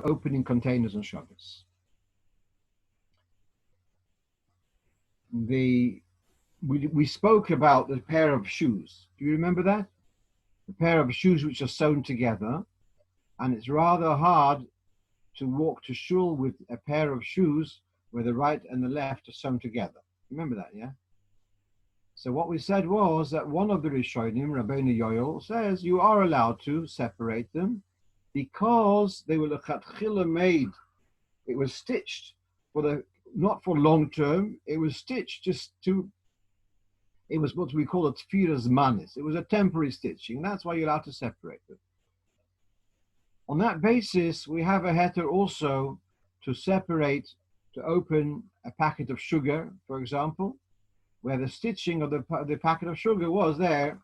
opening containers on Shabbos. We spoke about the pair of shoes. Do you remember that? The pair of shoes which are sewn together, and it's rather hard to walk to shul with a pair of shoes where the right and the left are sewn together. Remember that, yeah? So what we said was that one of the Rishonim, Rabbeinu Yoel, says you are allowed to separate them because they were lechatchila made. It was stitched not for long term. It was stitched just to. It was what we call a tfiras manis. It was a temporary stitching. That's why you're allowed to separate them. On that basis, we have a heter also to separate, to open a packet of sugar, for example, where the stitching of the packet of sugar was there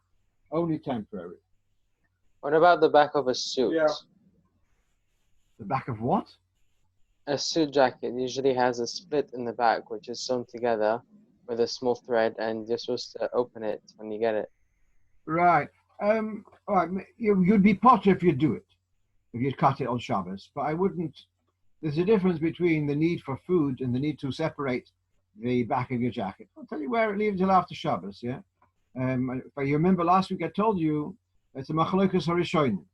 only temporary. What about the back of a suit? Yeah. The back of what? A suit jacket usually has a split in the back, which is sewn together with a small thread, and you're supposed to open it when you get it. Right. All right. You'd be potter if you do it, if you'd cut it on Shabbos. But I wouldn't. There's a difference between the need for food and the need to separate the back of your jacket. I'll tell you where, leave it until after Shabbos, yeah? If you remember last week I told you it's a machlokas harishonim.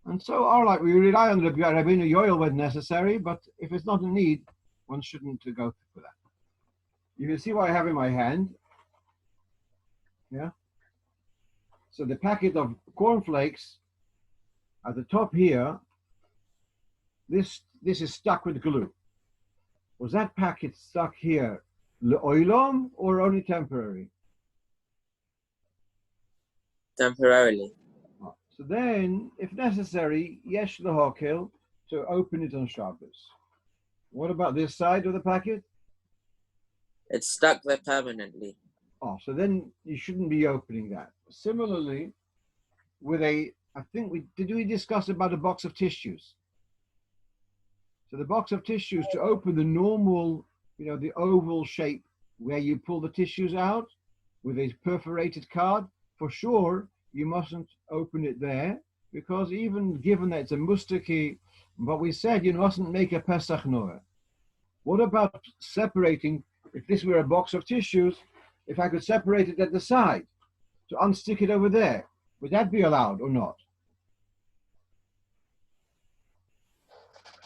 And so, all right, we rely on Rabbeinu Yoel when necessary, but if it's not a need, one shouldn't go for that. You can see what I have in my hand. Yeah? So the packet of cornflakes at the top here, this is stuck with glue. Was that packet stuck here le'olam or only temporary? Temporarily. So then, if necessary, yesh lehokel, to open it on Shabbos. What about this side of the packet? It's stuck there permanently. Oh, so then you shouldn't be opening that. Similarly, with I think did we discuss about a box of tissues? So the box of tissues, to open the normal, the oval shape where you pull the tissues out with a perforated card, for sure, you mustn't open it there, because even given that it's a mustaki, but we said you mustn't make a Pesach Noah. What about separating, if this were a box of tissues, if I could separate it at the side, to unstick it over there, would that be allowed or not?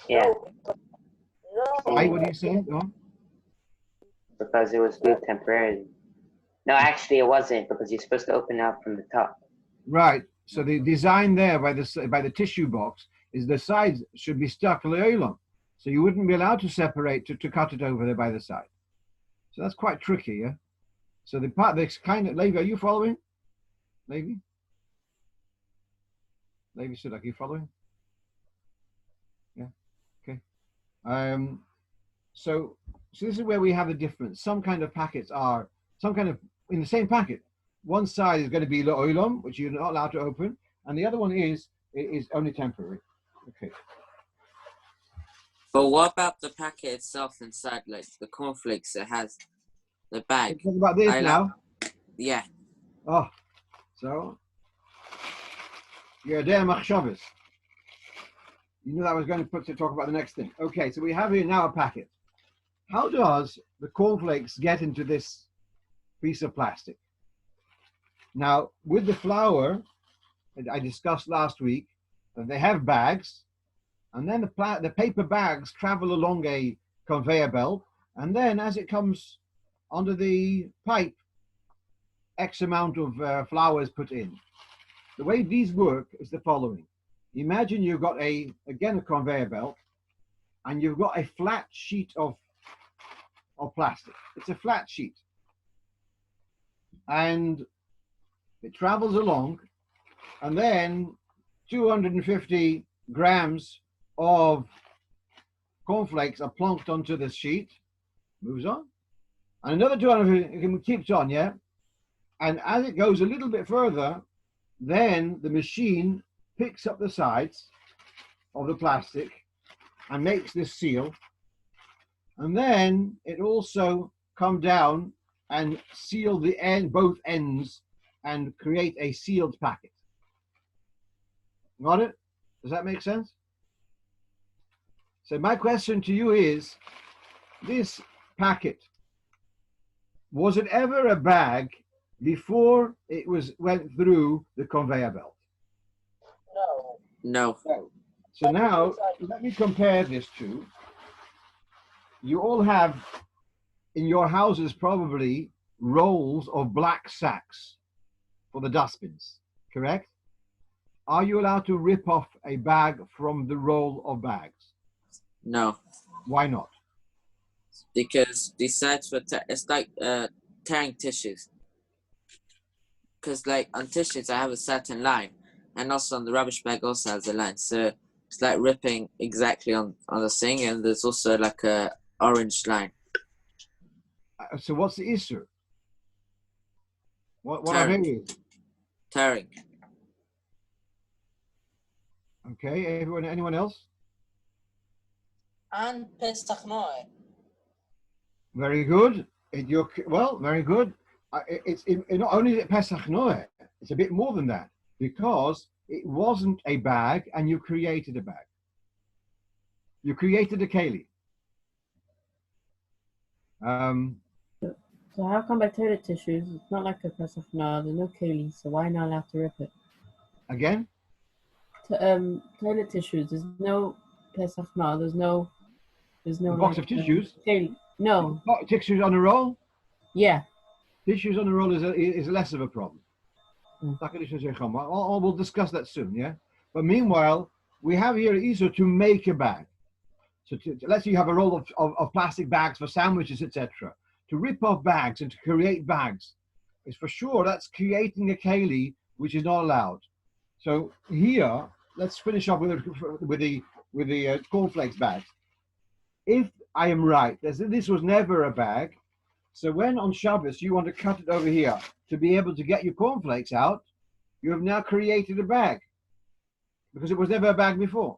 Yeah. Why, what do you say? Go on. Because it was glued temporarily. No, actually it wasn't, because you're supposed to open it up from the top. Right. So the design there by the tissue box is the sides should be stuck le'olam. So you wouldn't be allowed to separate to cut it over there by the side. So that's quite tricky, yeah? So the part that's kind of, Levi, are you following? Levi? Levi Sudak, are you following? Yeah, okay. So this is where we have a difference. Some kind of packets are, in the same packet, one side is going to be le'olam, which you're not allowed to open, and the other one is only temporary. Okay. But what about the packet itself inside, like the cornflakes that has the bag? Talk about this now. Yeah. Oh, so you're there, machshavas. You knew that I was going to talk about the next thing. Okay, so we have here now a packet. How does the cornflakes get into this piece of plastic? Now, with the flour, I discussed last week that they have bags, and then the paper bags travel along a conveyor belt, and then as it comes onto the pipe, X amount of flour is put in. The way these work is the following. Imagine you've got a conveyor belt, and you've got a flat sheet of plastic. It's a flat sheet. And it travels along, and then 250 grams of cornflakes are plonked onto the sheet, moves on, and another 250 keeps on, yeah? And as it goes a little bit further, then the machine picks up the sides of the plastic and makes this seal, and then it also come down and seal both ends and create a sealed packet. Got it? Does that make sense? So my question to you is, this packet, was it ever a bag before it went through the conveyor belt? No. So now, let me compare this to, you all have in your houses probably rolls of black sacks for the dustbins, correct? Are you allowed to rip off a bag from the roll of bags? No. Why not? Because these sites were it's like tearing tissues. Because like on tissues I have a certain line, and also on the rubbish bag also has a line. So it's like ripping exactly on the thing, and there's also like a orange line. So what's the issue? What are they? Tearing. Okay, anyone else? And Pesach Noe. Very good. Well, very good. It's not only is it Pesach Noe, it's a bit more than that, because it wasn't a bag and you created a bag. You created a keli. So how come by toilet tissues, it's not like a Pesach Noah, there's no keli, so why not allowed to rip it? Again? Toilet tissues, there's no Pesach Noah, there's no A box of tissues? Keli. No. Tissues on a roll? Yeah. Tissues on a roll is less of a problem. We'll discuss that soon, yeah? But meanwhile, we have here Esau to make a bag. So let's say you have a roll of plastic bags for sandwiches, etc. To rip off bags and to create bags is for sure that's creating a keli, which is not allowed. So here, let's finish up with the cornflakes bags. If I am right, this was never a bag. So when on Shabbos you want to cut it over here to be able to get your cornflakes out, you have now created a bag because it was never a bag before.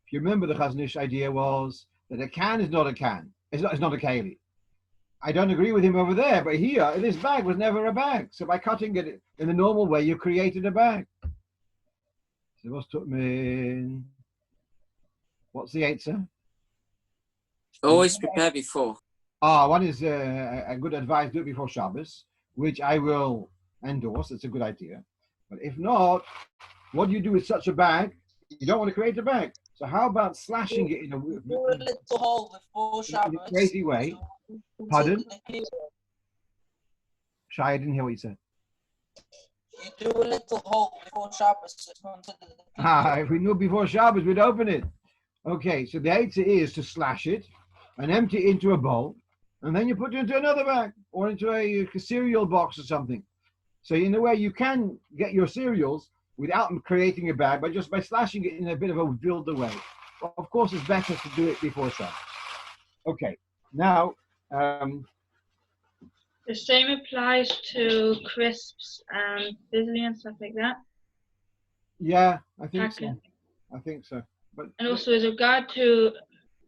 If you remember, the Chaznish idea was that a can is not a can. It's not a keli. I don't agree with him over there, but here, this bag was never a bag. So by cutting it in the normal way, you created a bag. So what's the answer? Always prepare before. One is a good advice, do it before Shabbos, which I will endorse. It's a good idea. But if not, what do you do with such a bag? You don't want to create a bag. So how about slashing it in a little hole before Shabbos. crazy way? Pardon? Shai, I didn't hear what you said. You do a little hole before Shabbos. If we knew before Shabbos, we'd open it. Okay, so the answer is to slash it and empty it into a bowl, and then you put it into another bag or into a cereal box or something. So in a way, you can get your cereals without creating a bag, but just by slashing it in a bit of a wilder way. Well, of course, it's better to do it before Shabbos. Okay, now. The same applies to crisps and fizzly and stuff like that. Yeah, I think so. I think so. But and also, with regard to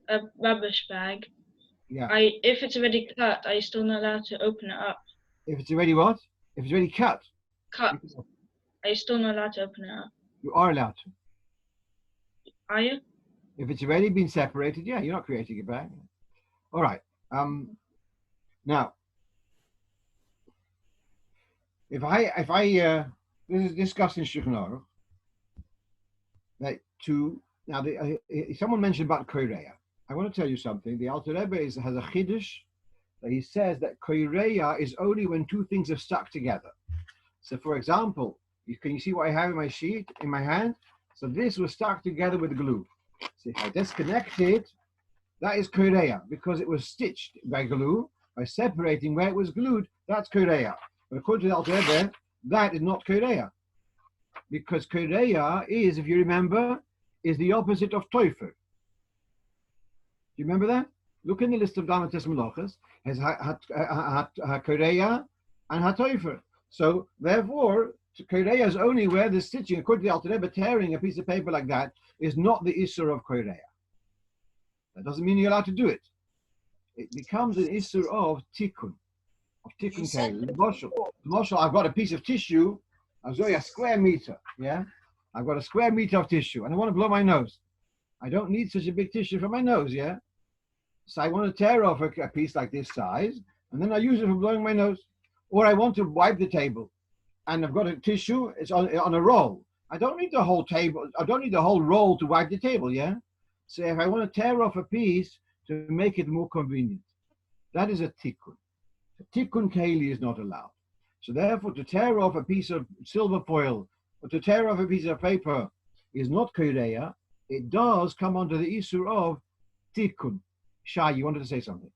a rubbish bag, yeah, if it's already cut, are you still not allowed to open it up? If it's already what? If it's already cut? Cut. Are you still not allowed to open it up? You are allowed to. Are you? If it's already been separated, yeah, you're not creating a bag. All right. Now, if I this is discussed in Shulchan Aruch, that someone mentioned about koireya. I want to tell you something. The Alter Rebbe has a chiddush that he says that koireya is only when two things are stuck together. So, for example, can you see what I have in my sheet in my hand? So this was stuck together with glue. So if I disconnect it, that is koireya because it was stitched by glue. By separating where it was glued, that's koireya. But according to the Alter Rebbe, that is not koireya. Because koireya is, if you remember, is the opposite of toifer. Do you remember that? Look in the list of Damatis Melachos. Has koireya and hatoifer. So therefore, koireya is only where the stitching, according to the Alter Rebbe, tearing a piece of paper like that is not the issur of koireya. That doesn't mean you're allowed to do it. It becomes an issur of tikkun. Marshall, I've got a piece of tissue. I've got a square meter. Yeah, I've got a square meter of tissue, and I want to blow my nose. I don't need such a big tissue for my nose, yeah? So I want to tear off a piece like this size, and then I use it for blowing my nose. Or I want to wipe the table, and I've got a tissue, it's on a roll. I don't need the whole table, I don't need the whole roll to wipe the table, yeah? So if I want to tear off a piece to make it more convenient, that is a tikkun. A tikkun keli is not allowed. So therefore, to tear off a piece of silver foil or to tear off a piece of paper is not koreya. It does come under the isur of tikkun. Shai, you wanted to say something?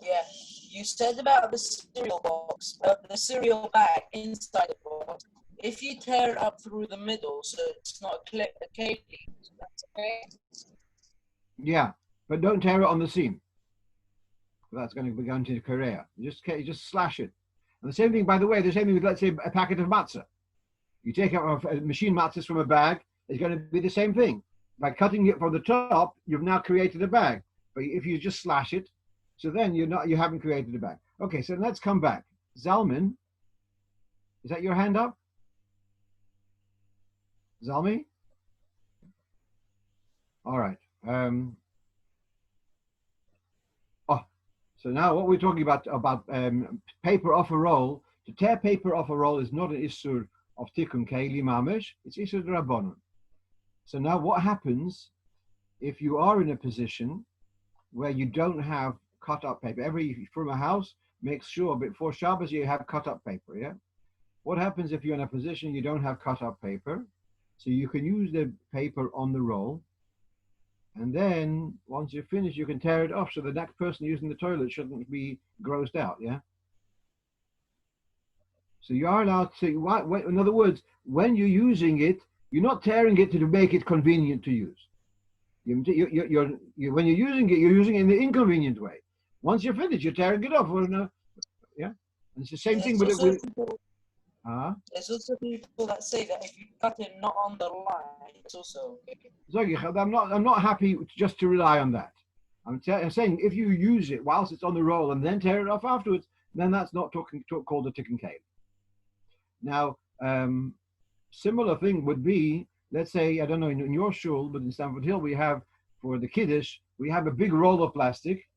Yeah, you said about the cereal box, the cereal bag inside the box. If you tear it up through the middle, so it's not a keli, that's okay. Yeah, but don't tear it on the seam. That's going to be going to koreya. You just slash it. And the same thing, by the way, the same thing with, let's say, a packet of matzah. You take out a machine matzahs from a bag, it's going to be the same thing. By cutting it from the top, you've now created a bag. But if you just slash it, so then you haven't created a bag. Okay, so let's come back. Zalman, is that your hand up? Zalmi? All right. So now what we're talking about paper off a roll. To tear paper off a roll is not an issur of tikkun keli mamish. It's issur d'rabbanan. So now what happens if you are in a position where you don't have cut up paper? From a house, make sure before Shabbos you have cut up paper, yeah? What happens if you're in a position you don't have cut up paper? So you can use the paper on the roll, and then once you're finished, you can tear it off so the next person using the toilet shouldn't be grossed out, yeah? So you are allowed to, in other words, when you're using it, you're not tearing it to make it convenient to use. When you're using it, you're using it in the inconvenient way. Once you're finished, you're tearing it off. Yeah? And it's the same thing with it. There's also people that say that if you cut it not on the line, it's also okay. I'm not happy just to rely on that. I'm saying if you use it whilst it's on the roll and then tear it off afterwards, then that's not called a tikkun keli. Now, similar thing would be, let's say, I don't know, in your shul, but in Stamford Hill, we have, for the kiddush, we have a big roll of plastic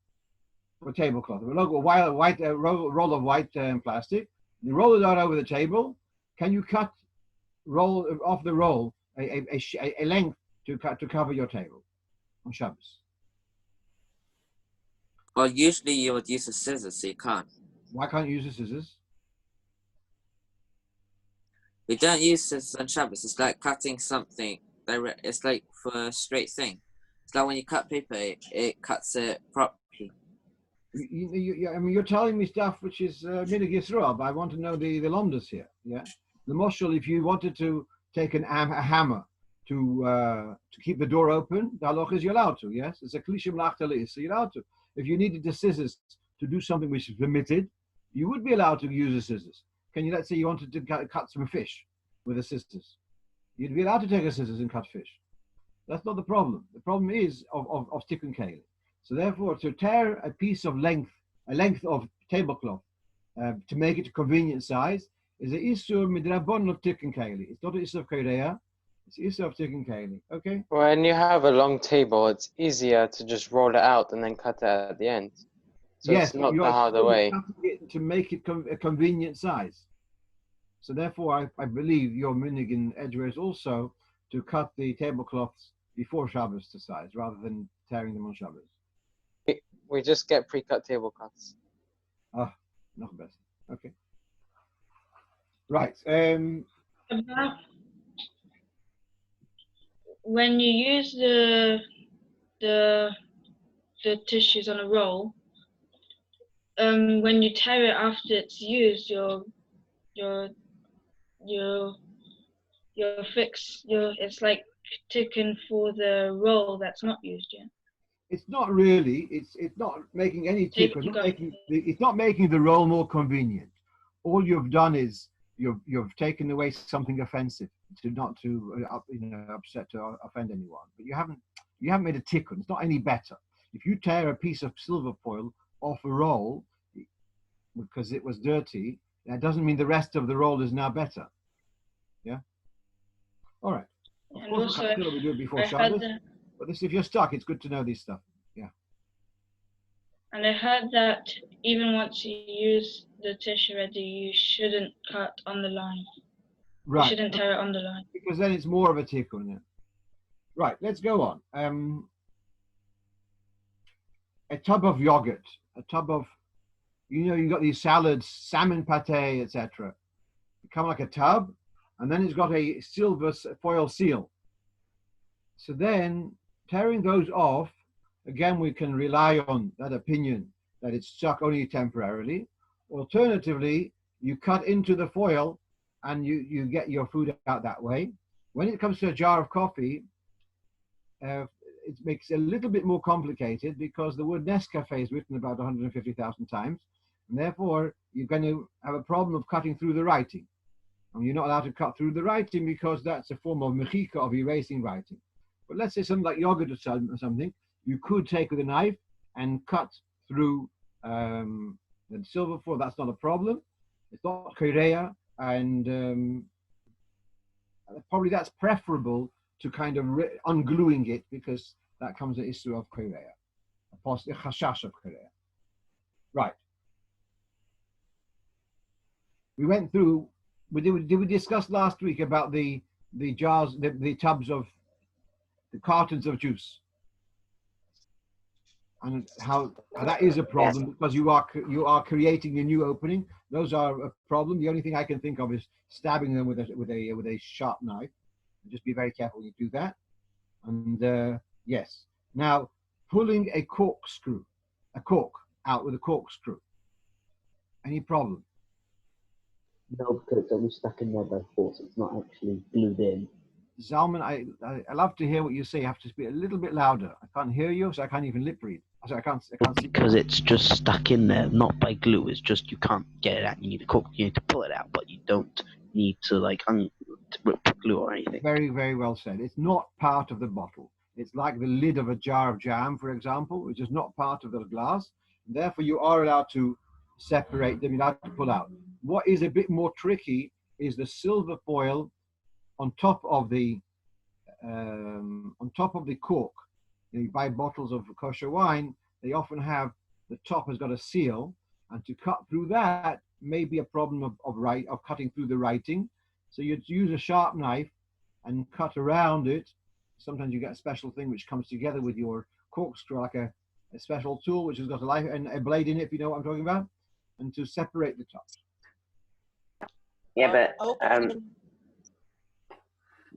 for tablecloth. A roll of white plastic. You roll it out over the table. Can you cut off the roll a length to cover your table on Shabbos? Well, usually you would use a scissors, so you can't. Why can't you use the scissors? We don't use scissors on Shabbos. It's like cutting something. It's like for a straight thing. It's like when you cut paper, it cuts it properly. I mean, you're telling me stuff which is minig Yisrael, but I want to know the lomdas here. Yeah, the moshul. If you wanted to take a hammer to keep the door open, the halach is you're allowed to. Yes, it's a klishim lachtelis, so you're allowed to. If you needed the scissors to do something which is permitted, you would be allowed to use the scissors. Can you, let's say you wanted to cut some fish with the scissors, you'd be allowed to take a scissors and cut fish. That's not the problem. The problem is of tikkun keli. So therefore, to tear a piece of length of tablecloth to make it a convenient size is a isur midrabon of tikkun keli. It's not an isur of koreya. It's isur of tikkun keli. Okay. When you have a long table, it's easier to just roll it out and then cut it at the end. So yes, it's not the harder way. To make it a convenient size. So therefore, I believe your minig in Edgeware is also to cut the tablecloths before Shabbos to size rather than tearing them on Shabbos. We just get pre-cut tablecloths. Ah, not best. Okay. Right. About when you use the tissues on a roll, when you tear it after it's used, it's like ticking for the roll that's not used yet. It's not really. It's not making any tick. It's not making the roll more convenient. All you've done is you've taken away something offensive upset to offend anyone. But you haven't made a tikkun. It's not any better. If you tear a piece of silver foil off a roll because it was dirty, that doesn't mean the rest of the roll is now better. Yeah. All right. Of And course, also, we do it before I heard Shabbos. that, But this, if you're stuck, it's good to know these stuff. and I heard that even once you use the tissue already, you shouldn't cut on the line. You Right. shouldn't tear it on the line. Because then it's more of a tikkun. Yeah. Right, let's go on. A tub of yogurt, a tub of, you've got these salads, salmon pate, etc. They come like a tub, and then it's got a silver foil seal. So then, tearing those off, again, we can rely on that opinion that it's stuck only temporarily. Alternatively, you cut into the foil and you get your food out that way. When it comes to a jar of coffee, it makes it a little bit more complicated because the word Nescafe is written about 150,000 times, and therefore you're going to have a problem of cutting through the writing. And you're not allowed to cut through the writing because that's a form of mechika, of erasing writing. But let's say something like yogurt or something, you could take with a knife and cut through the silver foil. That's not a problem. It's not korea, and probably that's preferable to kind of ungluing it, because that comes the issue of korea, the chashash of korea. Right. We went through. Did we discuss last week about the jars, the tubs of the cartons of juice, and how that is a problem because you are creating a new opening. Those are a problem. The only thing I can think of is stabbing them with a sharp knife. Just be very careful when you do that. And yes, now pulling a cork out with a corkscrew. Any problem? No, because it's only stuck in there by force. It's not actually glued in. Zalman, I love to hear what you say. You have to speak a little bit louder. I can't hear you, so I can't even lip read. So I can't see. Because it's just stuck in there, not by glue. It's just you can't get it out. You need to you need to pull it out, but you don't need to put glue or anything. Very, very well said. It's not part of the bottle. It's like the lid of a jar of jam, for example, which is not part of the glass. Therefore, you are allowed to separate them. You're allowed to pull out. What is a bit more tricky is the silver foil on top of the cork. You buy bottles of kosher wine, they often have, the top has got a seal, and to cut through that may be a problem of cutting through the writing. So you'd use a sharp knife and cut around it. Sometimes you get a special thing which comes together with your corkscrew, like a special tool which has got a blade in it, if you know what I'm talking about, and to separate the tops. Yeah, but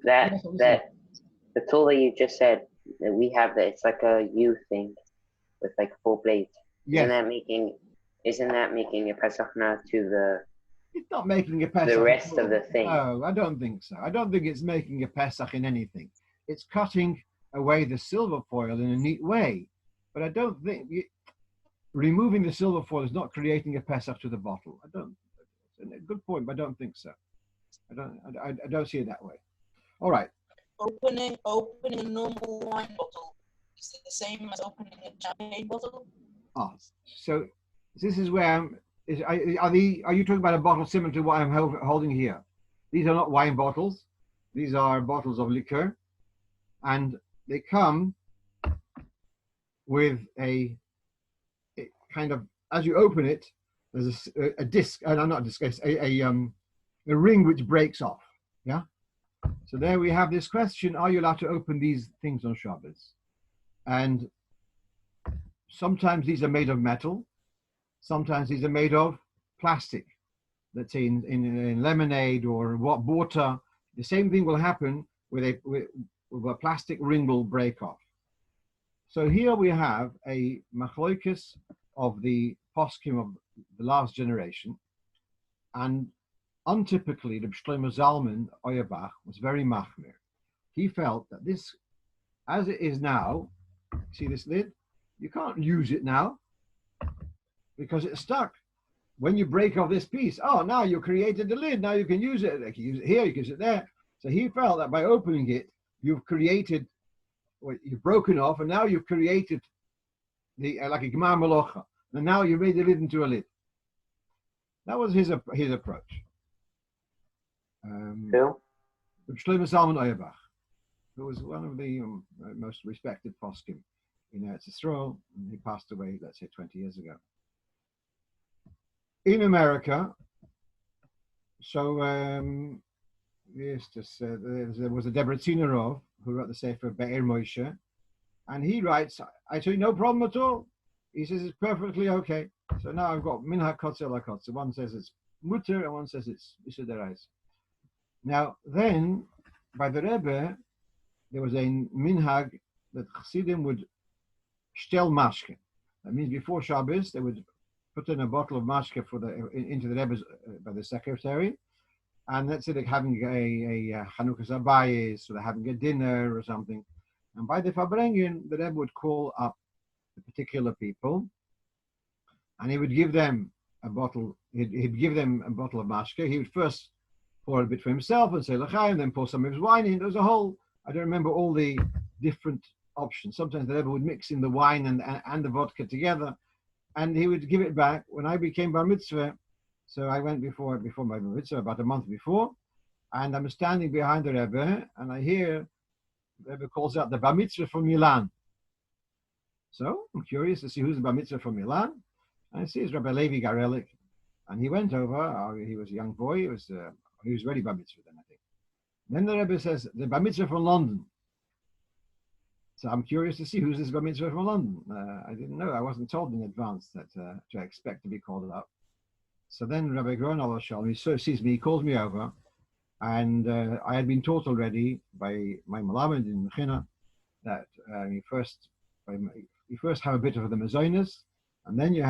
that the tool that you just said that we have, that it's like a U thing with like 4 blades. Yes. Isn't that making a Pesach now to the? It's not making a Pesach. The rest of the thing. No, I don't think so. I don't think it's making a Pesach in anything. It's cutting away the silver foil in a neat way, but I don't think removing the silver foil is not creating a Pesach to the bottle. Good point, but I don't think so. I don't see it that way. All right. Opening a normal wine bottle is it the same as opening a champagne bottle? Oh, so this is where are you talking about a bottle similar to what I'm holding here? These are not wine bottles. These are bottles of liquor, and they come with a kind of, as you open it, there's a disc, not a disc, a ring which breaks off. Yeah. So there we have this question: are you allowed to open these things on Shabbos? And sometimes these are made of metal. Sometimes these are made of plastic. Let's say in lemonade or water. The same thing will happen with a plastic ring will break off. So here we have a machloikis of the poskim of the last generation, and untypically the Shlomo Zalman Auerbach was very machmir. He felt that this, as it is now, see this lid? You can't use it now because it's stuck. When you break off this piece, now you created the lid. Now you can use it. You can use it here, you can use it there. So he felt that by opening it, you've broken off, and now you've created like a gemar melocha. And now you made the lid into a lid. That was his approach. Who? Shlomo Zalman Auerbach. who was one of the most respected poskim in Eretz Yisrael, and he passed away, let's say, 20 years ago. In America, so there was a Debretziner who wrote the Sefer Be'er Moshe, and he writes, I say, no problem at all. He says it's perfectly okay. So now I've got Minhag Kotzer La Kotzer. One says it's Mutter and one says it's Issa Derais. Now then, by the Rebbe, there was a Minhag that Chassidim would shtel mashke. That means before Shabbos, they would put in a bottle of mashke into the Rebbe's by the secretary, and let's say they're having a Chanukah Zabayis, or they're having a dinner or something. And by the Fabrengen, the Rebbe would call up the particular people, and he would give them a bottle. He'd give them a bottle of mashke. He would first pour a bit for himself and say l'chaim, then pour some of his wine in. There was a whole. I don't remember all the different options. Sometimes the Rebbe would mix in the wine and the vodka together, and he would give it back. When I became bar mitzvah, so I went before my bar mitzvah about a month before, and I'm standing behind the Rebbe, and I hear the Rebbe calls out the bar mitzvah from Milan. So I'm curious to see who's the bar mitzvah from Milan. And I see it's Rabbi Levi Garelik, and he went over. He was a young boy. He was ready bar mitzvah then, I think. Then the Rebbe says the bar mitzvah from London. So I'm curious to see who's this bar mitzvah from London. I didn't know. I wasn't told in advance that to expect to be called up. So then Rabbi Gronal Shalom, he sees me, he calls me over, and I had been taught already by my Malamed in Mechina that you first have a bit of the mezonos, and then you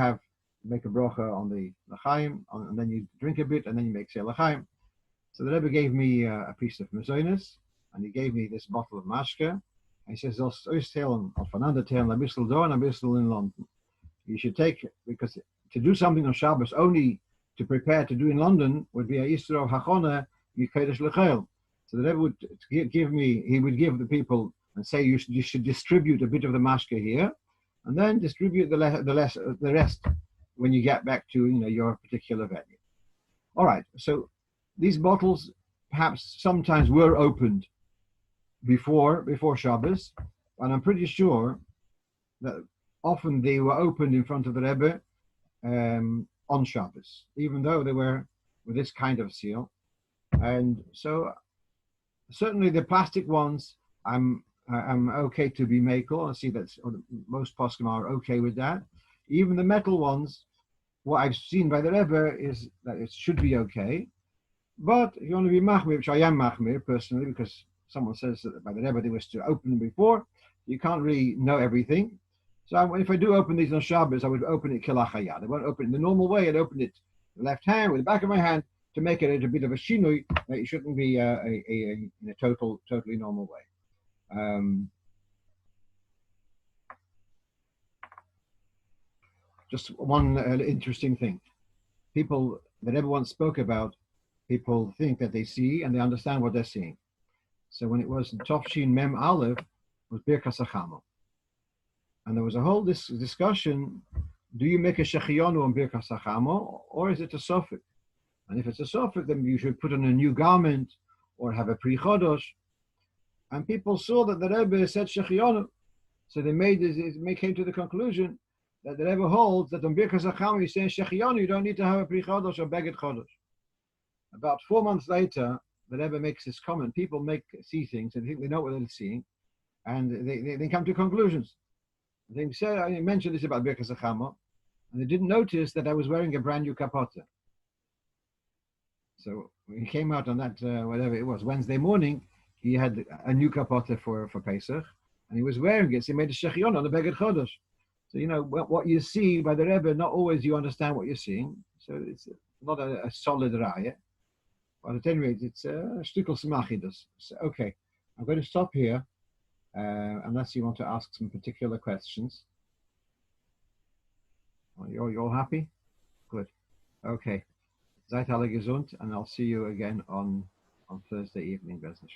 make a bracha on the l'chaim, and then you drink a bit, and then you make say l'chaim. So the Rebbe gave me a piece of mezonos, and he gave me this bottle of mashke. And he says, in London. You should take, because to do something on Shabbos only to prepare to do in London would be a Yisro Hachona Yikedesh L'Chel. So the Rebbe would he would give the people and say you should distribute a bit of the mashke here, and then distribute the rest when you get back to your particular venue. All right, so these bottles perhaps sometimes were opened before Shabbos, and I'm pretty sure that often they were opened in front of the Rebbe on Shabbos, even though they were with this kind of seal. And so certainly the plastic ones, I'm okay to be makel. I see that most poskim are okay with that. Even the metal ones, what I've seen by the Rebbe is that it should be okay. But if you want to be machmir, which I am machmir personally, because someone says that by the Rebbe they was to open them before, you can't really know everything. So if I do open these on Shabbos, I would open it kilachayad. I won't open it in the normal way. I'd open it with the left hand, with the back of my hand, to make it a bit of a shinui. It shouldn't be in a totally normal way. Just one interesting thing. People that everyone spoke about, people think that they see and they understand what they're seeing. So when it was Tovshin Mem Aleph, was Birkas Hachama. And there was a whole discussion, do you make a Shechionu on Birkas Hachama, or is it a Sofik? And if it's a Sofik, then you should put on a new garment, or have a Pri Chodosh. And people saw that the Rebbe said Shechionu. So they came to the conclusion that the Rebbe holds that on Birkas Hachama, you say Shechionu, you don't need to have a Pri Chodosh or Beged Chodosh. About 4 months later, the Rebbe makes this comment. People see things and think they know what they're seeing, and they come to conclusions. They said, I mentioned this about Birkas Hachama, and they didn't notice that I was wearing a brand new kapota. So when he came out on that, whatever it was, Wednesday morning, he had a new kapota for Pesach, and he was wearing it. So he made a shechion on the Beged Chodosh. So, what you see by the Rebbe, not always you understand what you're seeing. So it's not a solid raya. But at any rate, it's a shtickle smachidus. So, okay, I'm going to stop here, unless you want to ask some particular questions. You're all happy? Good. Okay. Seid alle gesund, and I'll see you again on Thursday evening, Business.